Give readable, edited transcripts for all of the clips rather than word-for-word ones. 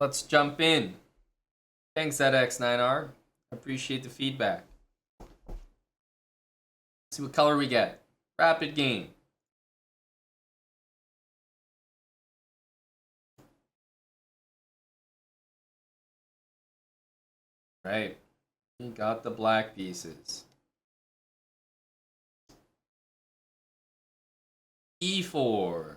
Let's jump in. Thanks, ZX9R. Appreciate the feedback. See what color we get. Rapid game. Right. We got the black pieces. E4.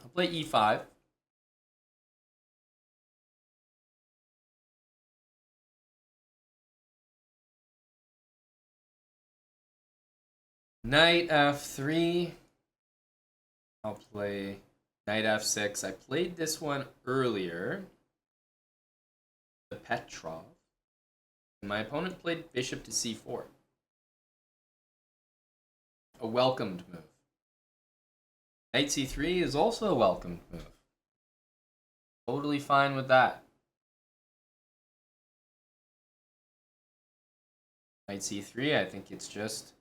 I'll play E5. Knight F3. I'll play Knight F6. I played this one earlier. The Petrov. And my opponent played Bishop to C4. A welcomed move. Knight C3 is also a welcomed move. Totally fine with that. Knight C3, I think it's just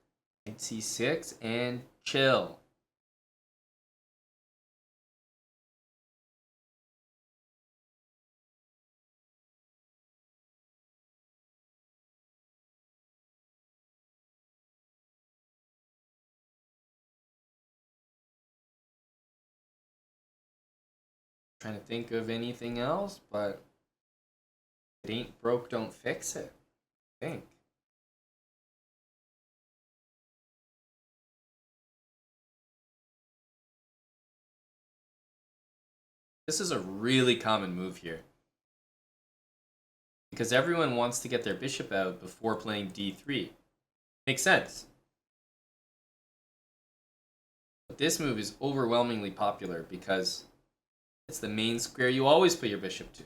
Knight C6 and chill. Trying to think of anything else, but it ain't broke, don't fix it. I think. This is a really common move here. Because everyone wants to get their bishop out before playing D3. Makes sense. But this move is overwhelmingly popular because it's the main square you always put your bishop to.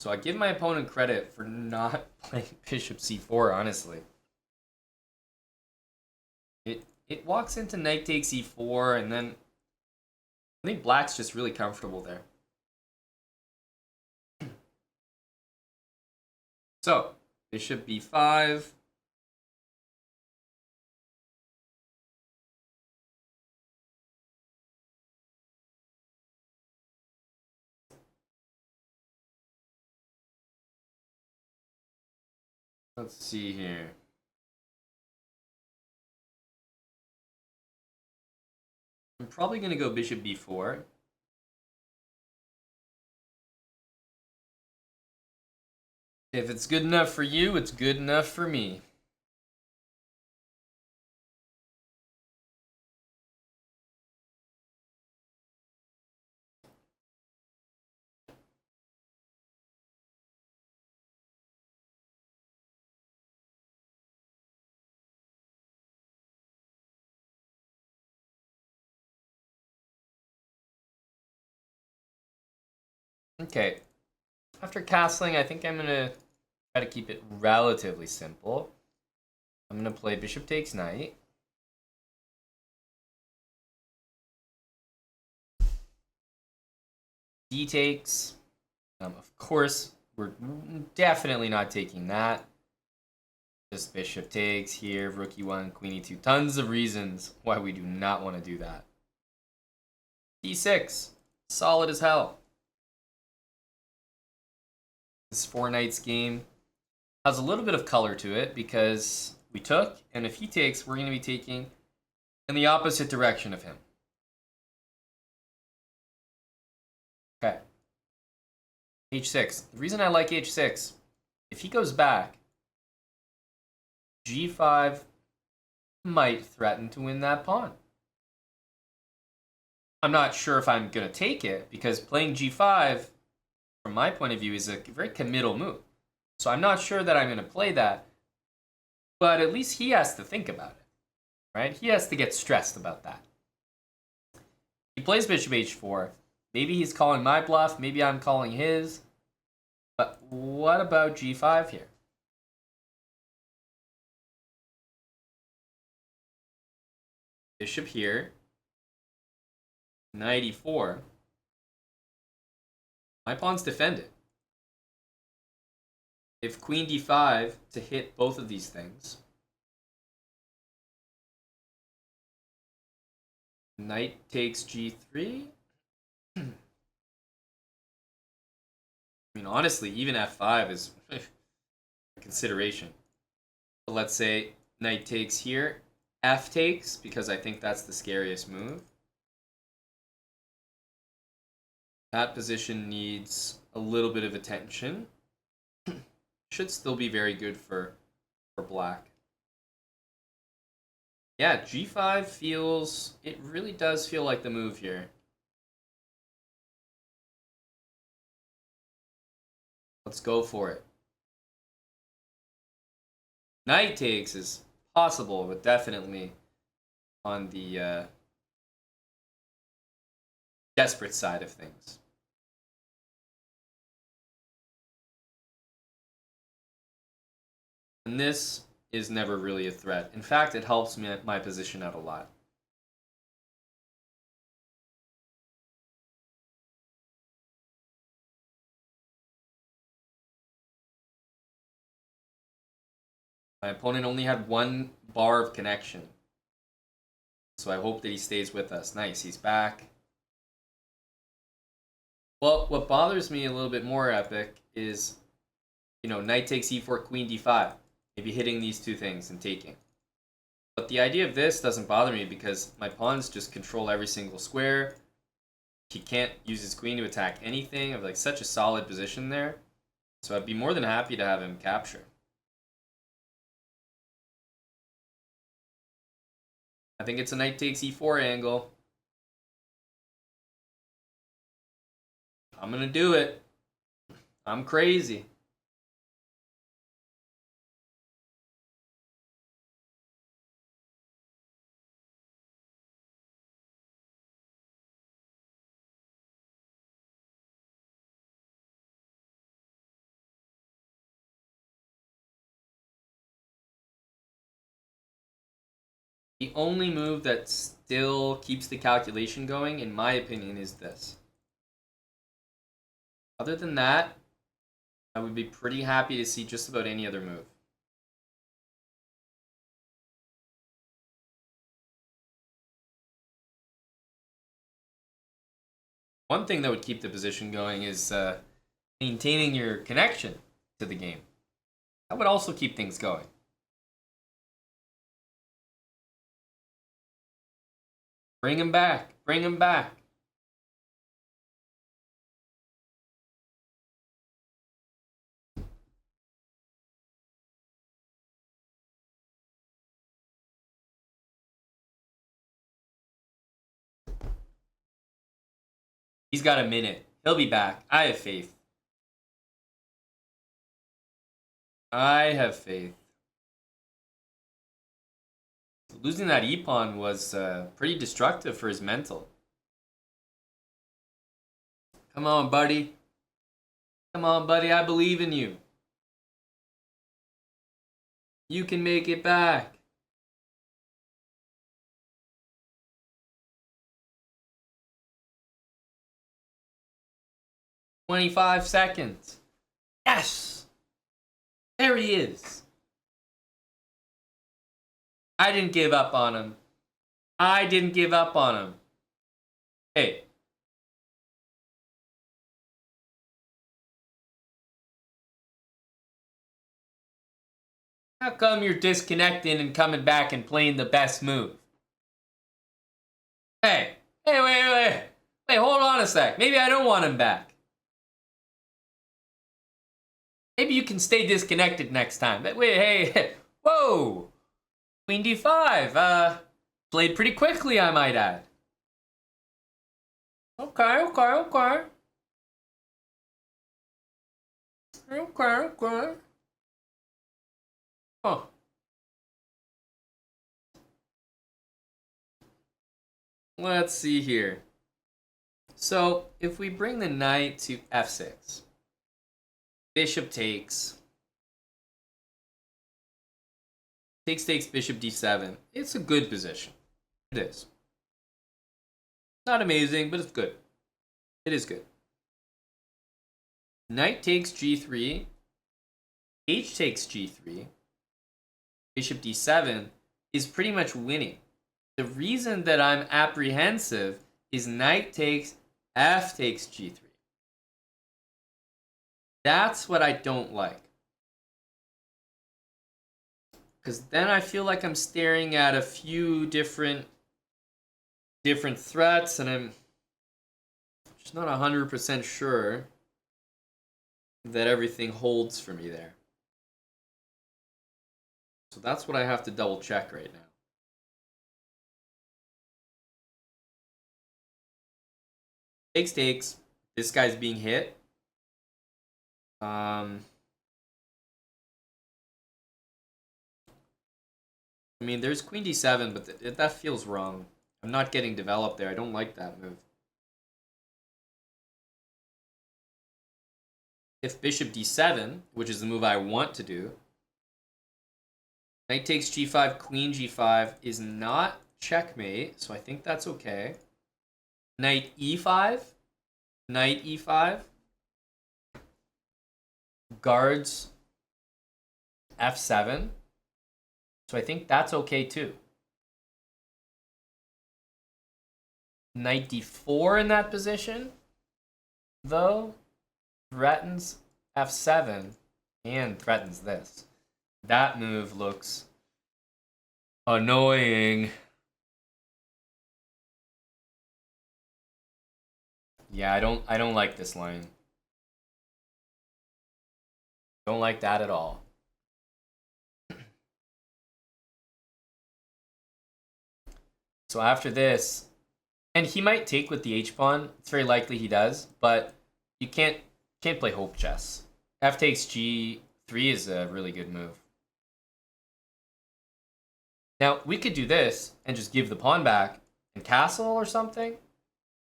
So I give my opponent credit for not playing bishop c4, honestly. It walks into knight takes e4, and then I think black's just really comfortable there. So, bishop b5. Let's see here. I'm probably going to go bishop b4. If it's good enough for you, it's good enough for me. Okay. After castling, I think I'm going to try to keep it relatively simple. I'm going to play bishop takes knight. D takes. Of course, we're definitely not taking that. Just bishop takes here, rook e1, queen e2. Tons of reasons why we do not want to do that. d6. Solid as hell. This four knights game has a little bit of color to it because we took, and if he takes, we're going to be taking in the opposite direction of him. Okay. h6. The reason I like h6, if he goes back, g5 might threaten to win that pawn. I'm not sure if I'm going to take it because playing g5, from my point of view, is a very committal move. So I'm not sure that I'm going to play that, but at least he has to think about it, right? He has to get stressed about that. He plays bishop h4. Maybe he's calling my bluff. Maybe I'm calling his. But what about g5 here? Bishop here. Knight e4. My pawns defend it. If queen d5 to hit both of these things, knight takes g3. I mean, honestly, even f5 is a consideration. But let's say knight takes here, f takes, because I think that's the scariest move. That position needs a little bit of attention. Should still be very good for black. Yeah, g5 feels... It really does feel like the move here. Let's go for it. Knight takes is possible, but definitely on the desperate side of things. And this is never really a threat. In fact, it helps me my position out a lot. My opponent only had one bar of connection. So I hope that he stays with us. Nice, he's back. Well, what bothers me a little bit more, Epic, is, you know, knight takes e4, queen d5. Maybe hitting these two things and taking. But the idea of this doesn't bother me because my pawns just control every single square. He can't use his queen to attack anything. I have like such a solid position there. So I'd be more than happy to have him capture. I think it's a knight takes e4 angle. I'm gonna do it. I'm crazy. The only move that still keeps the calculation going, in my opinion, is this. Other than that, I would be pretty happy to see just about any other move. One thing that would keep the position going is maintaining your connection to the game. That would also keep things going. Bring him back. Bring him back. He's got a minute. He'll be back. I have faith. I have faith. Losing that e-pawn was pretty destructive for his mental. Come on, buddy. Come on, buddy. I believe in you. You can make it back. "25 seconds. Yes! There he is. I didn't give up on him. I didn't give up on him. Hey. How come you're disconnecting and coming back and playing the best move? Hey. Hey, wait. Wait, hold on a sec. Maybe I don't want him back. Maybe you can stay disconnected next time. Wait, hey. Whoa. Queen d5. Played pretty quickly, I might add. Okay. Huh. Let's see here. So, if we bring the knight to f6, bishop takes, takes bishop d7. It's a good position. It is. Not amazing, but it's good. It is good. Knight takes g3, h takes g3, bishop d7 is pretty much winning. The reason that I'm apprehensive is knight takes, f takes g3. That's what I don't like. Because then I feel like I'm staring at a few different threats, and I'm just not 100% sure that everything holds for me there. So that's what I have to double check right now. Takes. This guy's being hit. I mean, there's queen d7, but that feels wrong. I'm not getting developed there. I don't like that move. If bishop d7, which is the move I want to do, knight takes g5, queen g5 is not checkmate, so I think that's okay. Knight e5, knight e5 guards f7, so I think that's okay too. Knight d4 in that position, though, threatens f7 and threatens this. That move looks annoying. Yeah, I don't like this line. Don't like that at all. So after this, and he might take with the h-pawn. It's very likely he does, but you can't play hope chess. F takes g3 is a really good move. Now, we could do this and just give the pawn back and castle or something.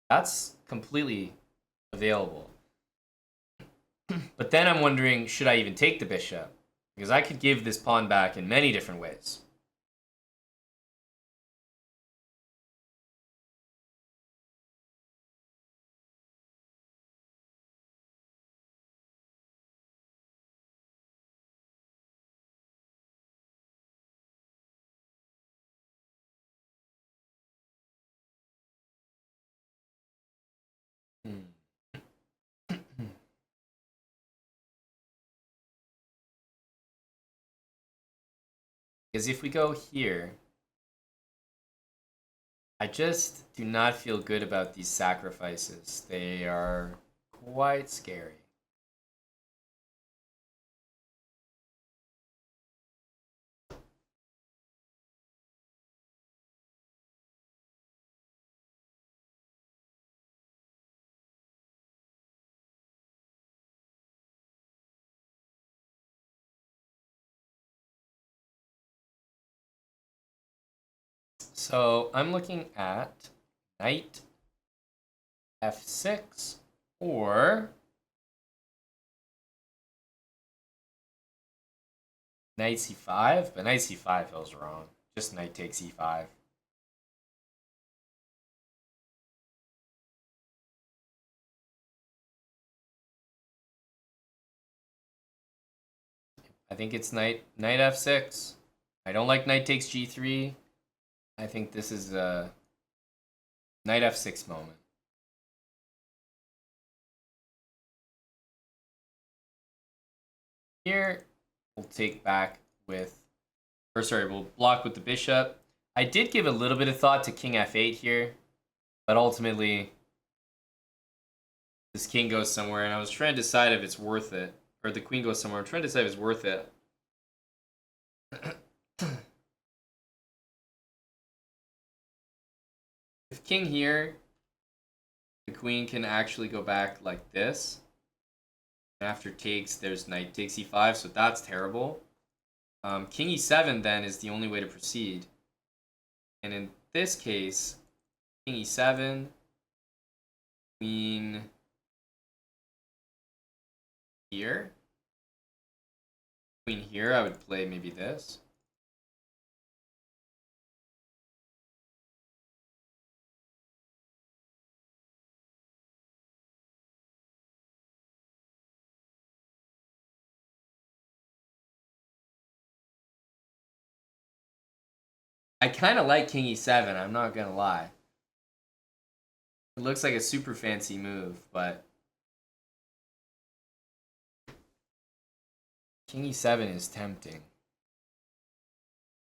That's completely available. But then I'm wondering, should I even take the bishop? Because I could give this pawn back in many different ways. Because if we go here, I just do not feel good about these sacrifices. They are quite scary. So I'm looking at knight f6 or knight c5, but knight c5 feels wrong. Just knight takes e5. I think it's knight f6. I don't like knight takes g3. I think this is a knight f6 moment. Here, we'll take back with, or sorry, we'll block with the bishop. I did give a little bit of thought to king f8 here, but ultimately, this king goes somewhere, and I was trying to decide if it's worth it. Or the queen goes somewhere. I'm trying to decide if it's worth it. If king here, the queen can actually go back like this. After takes, there's knight takes e5, so that's terrible. King e7 then is the only way to proceed. And in this case, king e7, queen here. Queen here, I would play maybe this. I kind of like king e7, I'm not gonna lie. It looks like a super fancy move, but king e7 is tempting.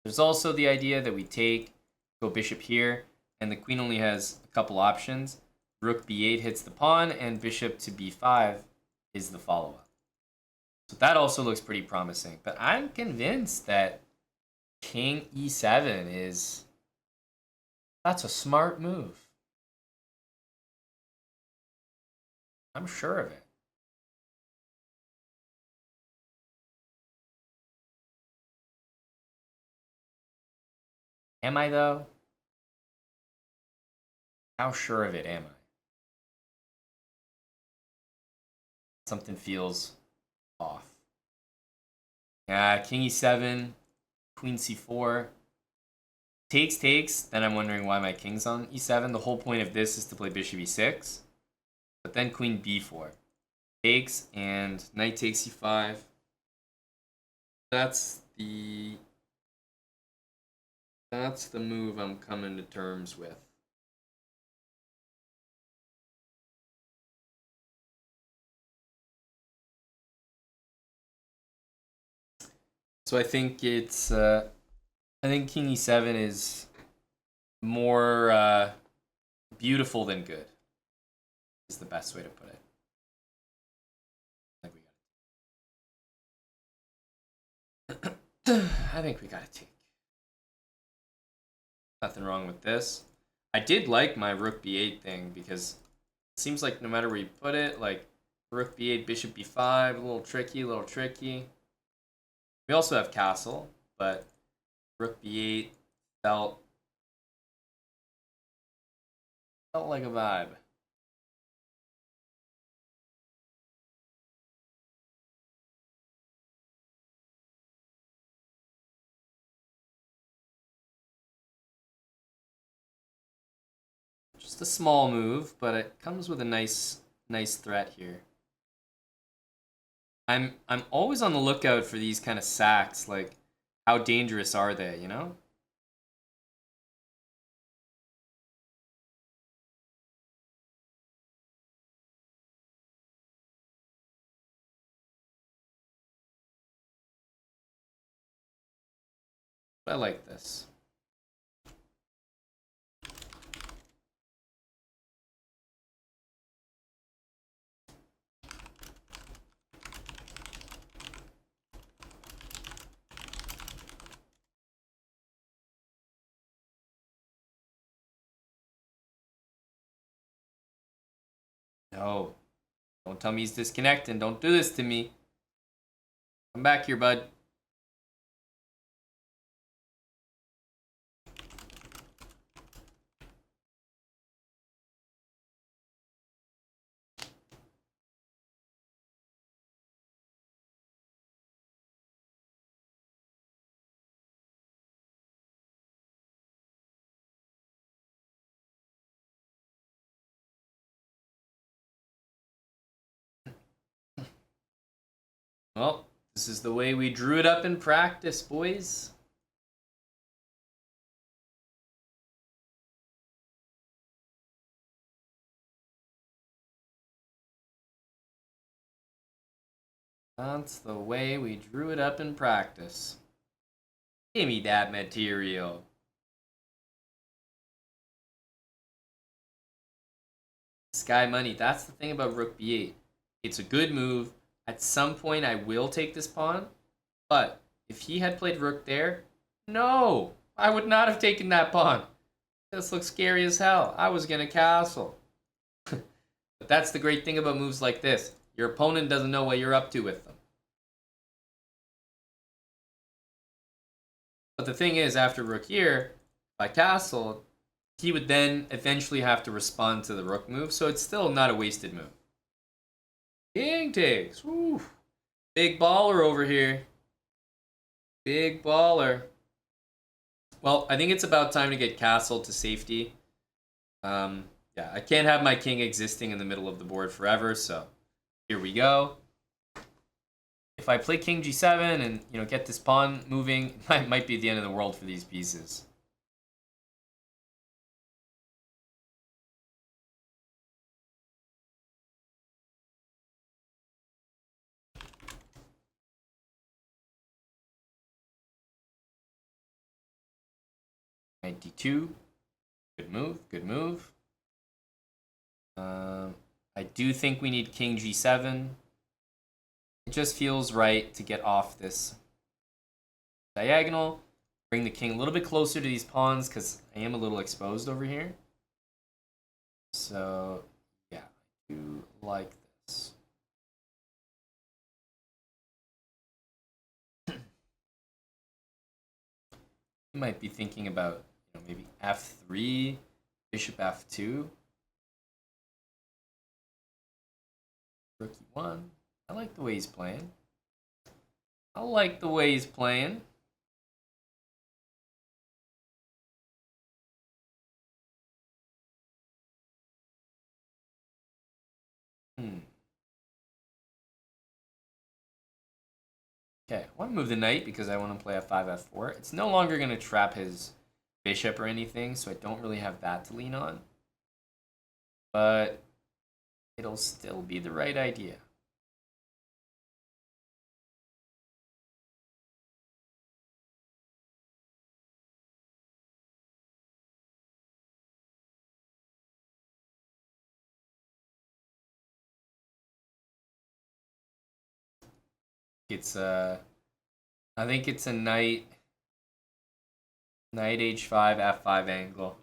There's also the idea that we take, go bishop here, and the queen only has a couple options. Rook b8 hits the pawn, and bishop to b5 is the follow-up. So that also looks pretty promising. But I'm convinced that king e7 is... That's a smart move. I'm sure of it. Am I, though? How sure of it am I? Something feels off. Yeah, king e7, queen c4. Takes, then I'm wondering why my king's on e7. The whole point of this is to play bishop e6. But then queen b4. Takes, and knight takes e5. That's the move I'm coming to terms with. So I think it's I think king e7 is more beautiful than good. Is the best way to put it. I think we gotta take. Nothing wrong with this. I did like my rook b8 thing because it seems like no matter where you put it, like rook b8, bishop b5, a little tricky, a little tricky. We also have castle, but rook b8 felt like a vibe. Just a small move, but it comes with a nice threat here. I'm always on the lookout for these kind of sacks. Like, how dangerous are they? You know. I like this. No. Don't tell me he's disconnecting. Don't do this to me. Come back here, bud. Well, this is the way we drew it up in practice, boys. That's the way we drew it up in practice. Give me that material. Sky money. That's the thing about rook b8. It's a good move. At some point, I will take this pawn. But if he had played rook there, no, I would not have taken that pawn. This looks scary as hell. I was going to castle. But that's the great thing about moves like this. Your opponent doesn't know what you're up to with them. But the thing is, after rook here, by castle, he would then eventually have to respond to the rook move, so it's still not a wasted move. King takes. Woo. Big baller over here. Big baller. Well, I think it's about time to get castle to safety. Yeah, I can't have my king existing in the middle of the board forever, so here we go. If I play king g7 and get this pawn moving, it might be the end of the world for these pieces. Knight d2. Good move, good move. I do think we need king g7. It just feels right to get off this diagonal. Bring the king a little bit closer to these pawns because I am a little exposed over here. So, yeah, I do like this. You might be thinking about, maybe f3, bishop f2. Rook e1. I like the way he's playing. I like the way he's playing. Okay, I want to move the knight because I want to play f5, f4. It's no longer going to trap his bishop or anything, so I don't really have that to lean on. But it'll still be the right idea. It's I think it's a knight h5, f5 angle.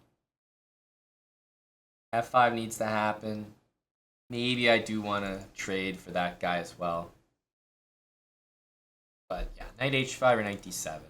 f5 needs to happen. Maybe I do want to trade for that guy as well. But yeah, knight h5 or knight d7.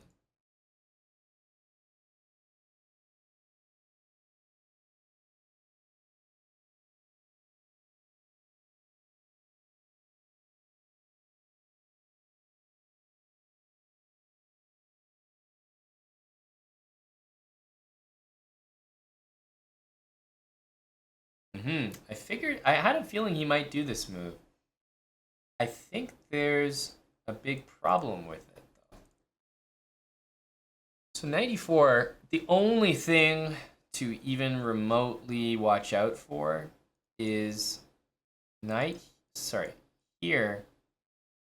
I figured, I had a feeling he might do this move. I think there's a big problem with it, though. So 94, the only thing to even remotely watch out for is here,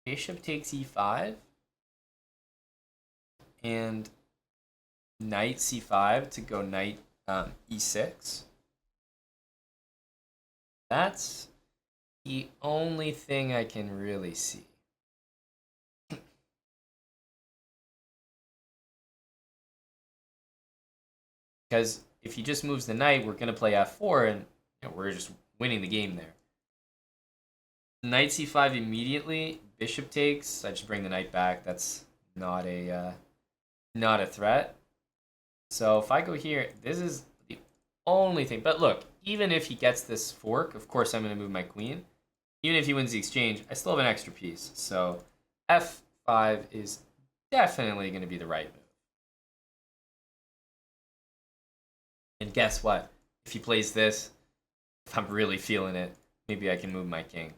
bishop takes e5, and knight c5 to go knight e6. That's the only thing I can really see. Because if he just moves the knight, we're going to play f4, and we're just winning the game there. Knight c5 immediately, bishop takes. I just bring the knight back. That's not a threat. So if I go here, this is the only thing. But look, even if he gets this fork, of course I'm going to move my queen. Even if he wins the exchange, I still have an extra piece. So f5 is definitely going to be the right move. And guess what? If he plays this, if I'm really feeling it, maybe I can move my king.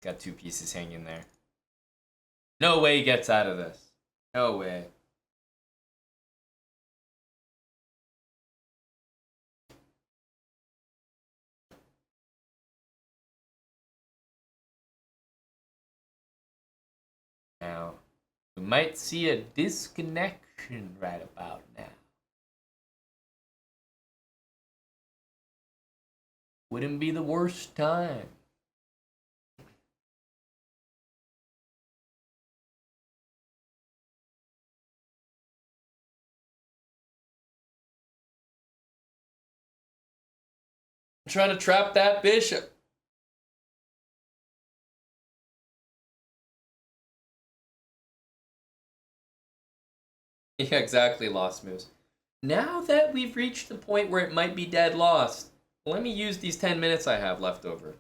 Got two pieces hanging there. No way he gets out of this. No way. Now, we might see a disconnection right about now. Wouldn't be the worst time. I'm trying to trap that bishop. Yeah, exactly, lost moves. Now that we've reached the point where it might be dead lost, let me use these 10 minutes I have left over.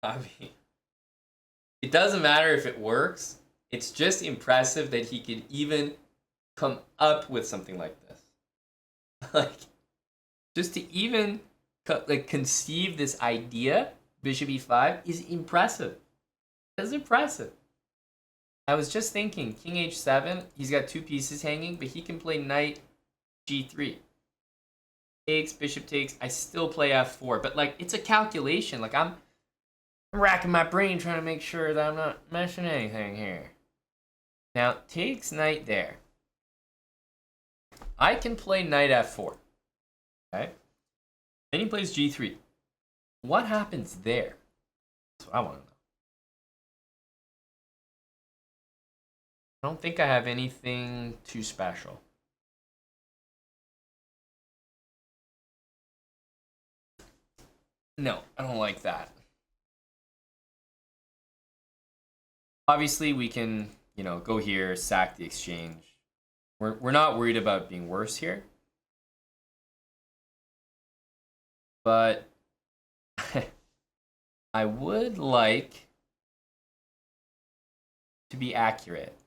I mean, it doesn't matter if it works. It's just impressive that he could even come up with something like this. Like, just to even conceive this idea, bishop e5, is impressive. That's impressive. I was just thinking, king h7, he's got two pieces hanging, but he can play knight G3. Takes, bishop takes. I still play F4, but like it's a calculation. Like I'm racking my brain trying to make sure that I'm not messing anything here. Now takes knight there. I can play knight F4. Okay. Then he plays G3. What happens there? That's what I want to know. I don't think I have anything too special. No, I don't like that. Obviously, we can, go here, sack the exchange. We're not worried about being worse here. But I would like to be accurate.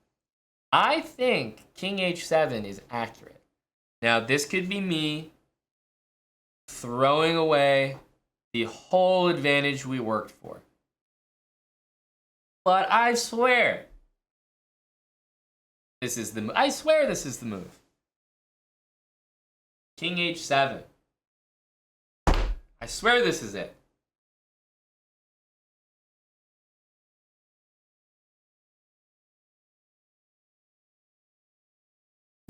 I think King H7 is accurate. Now, this could be me throwing away the whole advantage we worked for. But I swear, this is the move. I swear this is the move. King H7. I swear this is it.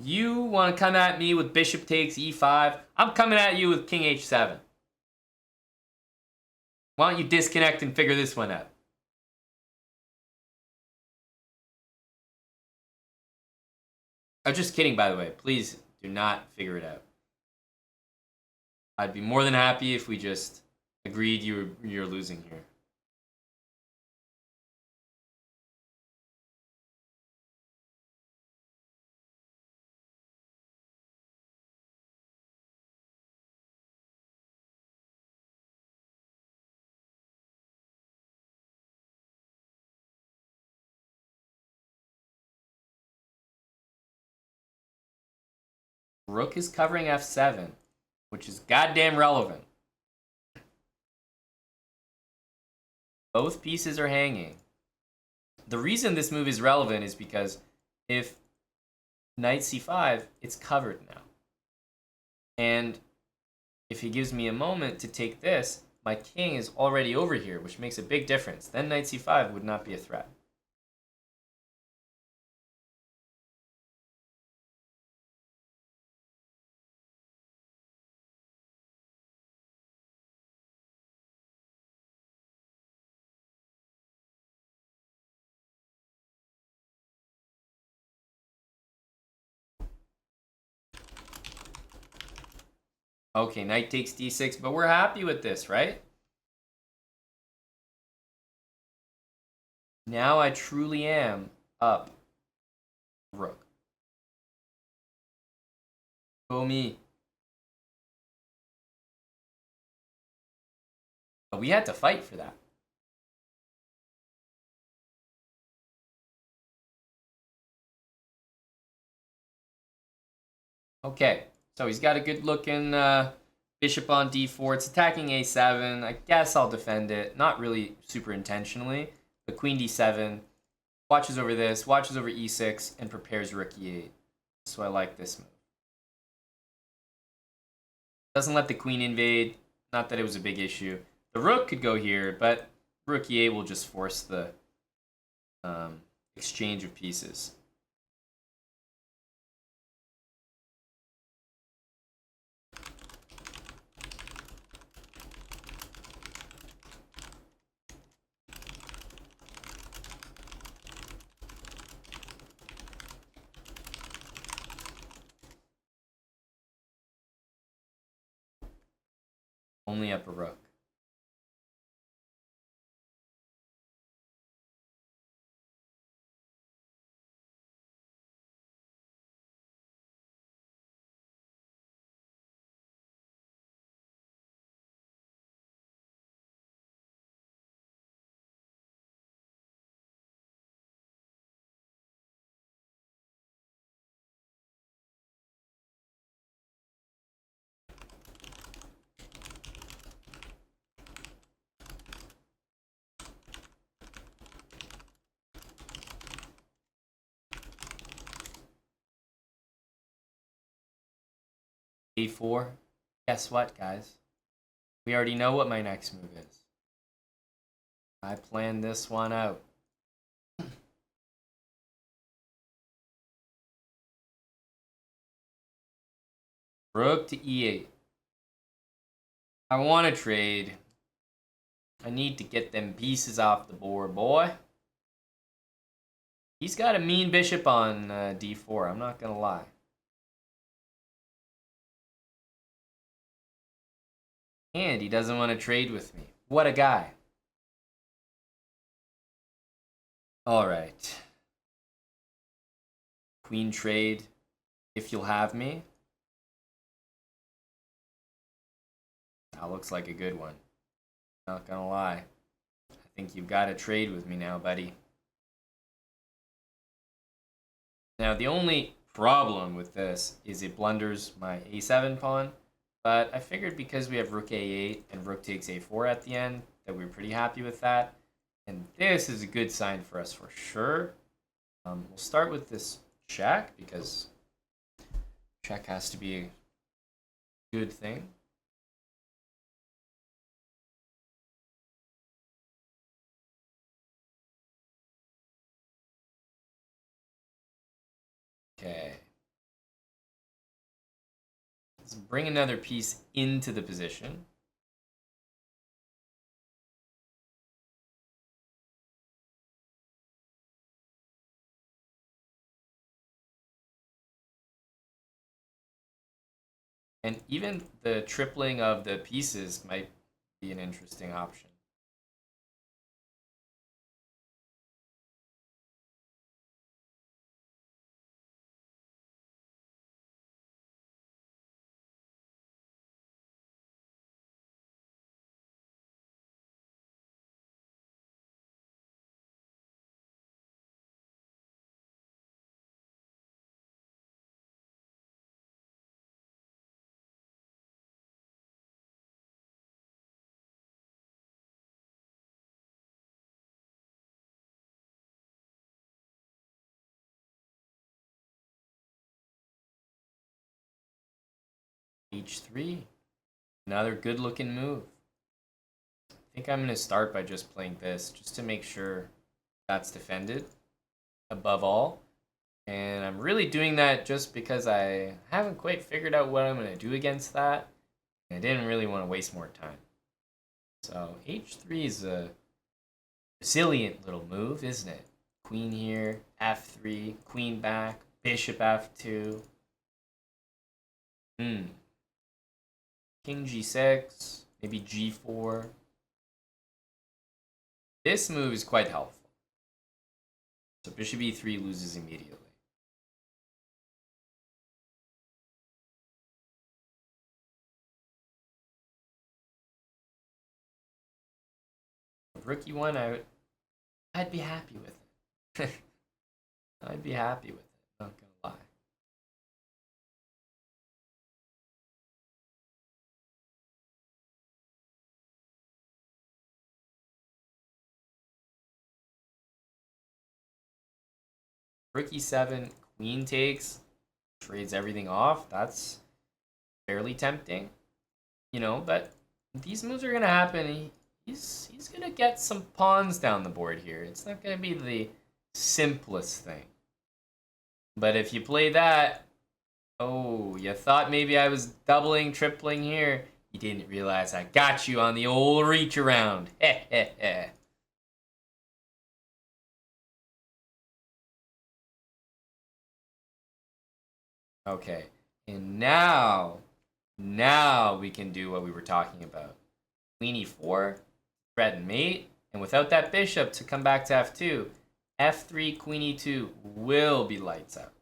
You want to come at me with bishop takes E5? I'm coming at you with King H7. Why don't you disconnect and figure this one out? I'm just kidding, by the way. Please do not figure it out. I'd be more than happy if we just agreed you're losing here. Rook is covering F7, which is goddamn relevant. Both pieces are hanging. The reason this move is relevant is because if knight c5, it's covered now. And if he gives me a moment to take this, my king is already over here, which makes a big difference. Then knight c5 would not be a threat. Okay, knight takes d6, but we're happy with this, right? Now I truly am up rook. Go me. But we had to fight for that. Okay, so he's got a good looking bishop on d4. It's attacking a7. I guess I'll defend it. Not really super intentionally. But queen d7. Watches over this, watches over e6, and prepares rook e8. So I like this move. Doesn't let the queen invade. Not that it was a big issue. The rook could go here, but rook e8 will just force the exchange of pieces. Only up a rook. a4. Guess what, guys? We already know what my next move is. I planned this one out. Rook to e8. I want to trade. I need to get them pieces off the board, boy. He's got a mean bishop on d4, I'm not going to lie. And he doesn't want to trade with me. What a guy. Alright. Queen trade, if you'll have me. That looks like a good one. Not gonna lie. I think you've got to trade with me now, buddy. Now, the only problem with this is it blunders my a7 pawn. But I figured because we have rook a8 and rook takes a4 at the end, that we're pretty happy with that. And this is a good sign for us for sure. We'll start with this check, because check has to be a good thing. Okay. Let's bring another piece into the position. And even the tripling of the pieces might be an interesting option. h3. Another good looking move. I think I'm going to start by just playing this, just to make sure that's defended above all. And I'm really doing that just because I haven't quite figured out what I'm going to do against that. And I didn't really want to waste more time. So h3 is a resilient little move, isn't it? Queen here, f3, queen back, bishop f2. King g6, maybe g4. This move is quite helpful. So bishop e3 loses immediately. Rook e1 out, I'd be happy with it. I'd be happy with it, not gonna lie. Rook e7, queen takes, trades everything off. That's fairly tempting, you know, but these moves are gonna happen. He's gonna get some pawns down the board here. It's not gonna be the simplest thing. But if you play that, oh, you thought maybe I was doubling, tripling here. You didn't realize I got you on the old reach around. Heh heh heh. Okay, and now we can do what we were talking about. Queen e4, threaten mate, and without that bishop to come back to f2, f3, queen e2 will be lights out.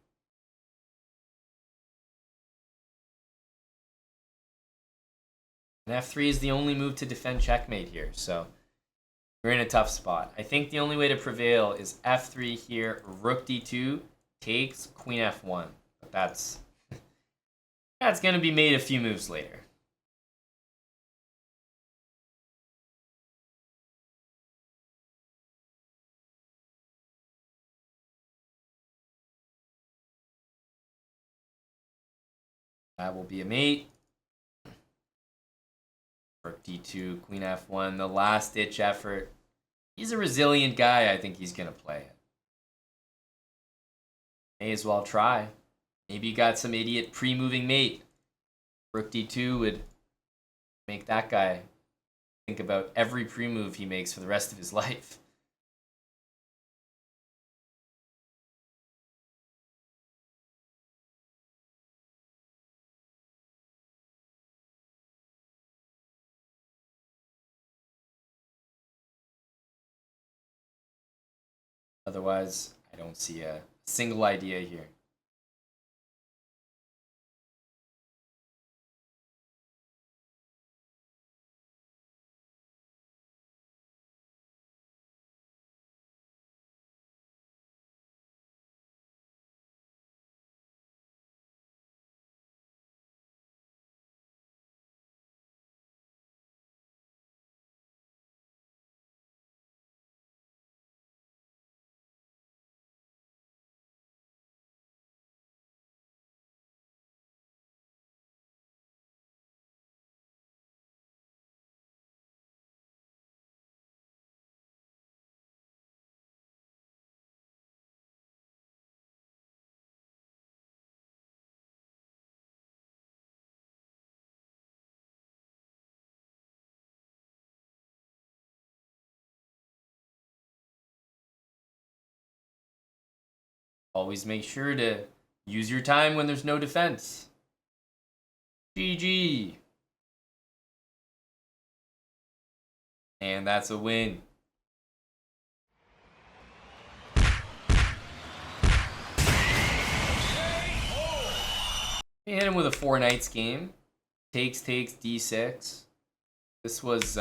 And f3 is the only move to defend checkmate here, so we're in a tough spot. I think the only way to prevail is f3 here, rook d2, takes queen f1. But that's going to be made a few moves later. That will be a mate. Rook d2, queen f1, the last ditch effort. He's a resilient guy. I think he's going to play it. May as well try. Maybe you got some idiot pre-moving mate. Rook d2 would make that guy think about every pre-move he makes for the rest of his life. Otherwise, I don't see a single idea here. Always make sure to use your time when there's no defense. GG. And that's a win. We hit him with a 4 knights game. Takes, d6. This was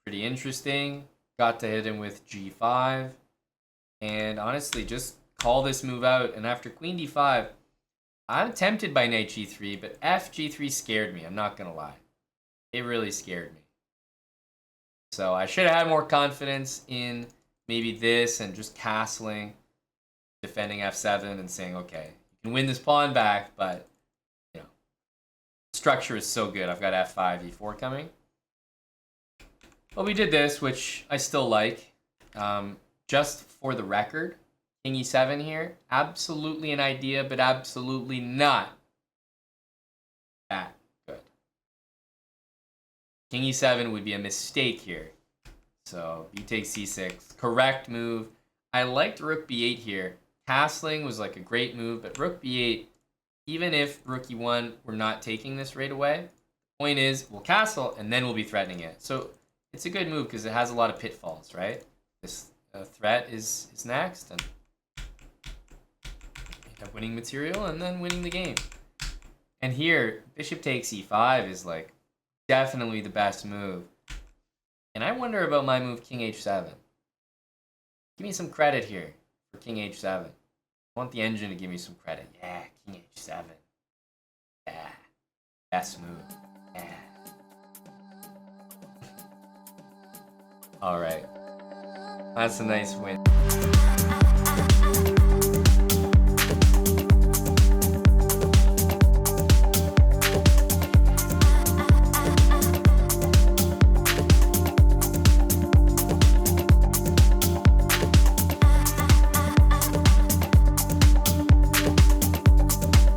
pretty interesting. Got to hit him with g5. And honestly, just call this move out. And after queen d5, I'm tempted by knight g3, but f-g3 scared me. I'm not going to lie. It really scared me. So I should have had more confidence in maybe this and just castling, defending f7 and saying, okay, you can win this pawn back, but, you know, structure is so good. I've got f5, e4 coming. But we did this, which I still like. Just for the record, king e7 here, absolutely an idea, but absolutely not that good. King e7 would be a mistake here. So b takes c6, correct move. I liked rook b8 here. Castling was like a great move, but rook b8, even if rook e1, we're not taking this right away. The point is, we'll castle, and then we'll be threatening it. So it's a good move because it has a lot of pitfalls, right? This threat is next, and end up winning material and then winning the game. And here, bishop takes e5 is like definitely the best move. And I wonder about my move king h7. Give me some credit here for king h7. I want the engine to give me some credit. Yeah, king h7. Yeah, best move. Yeah. All right. That's a nice win.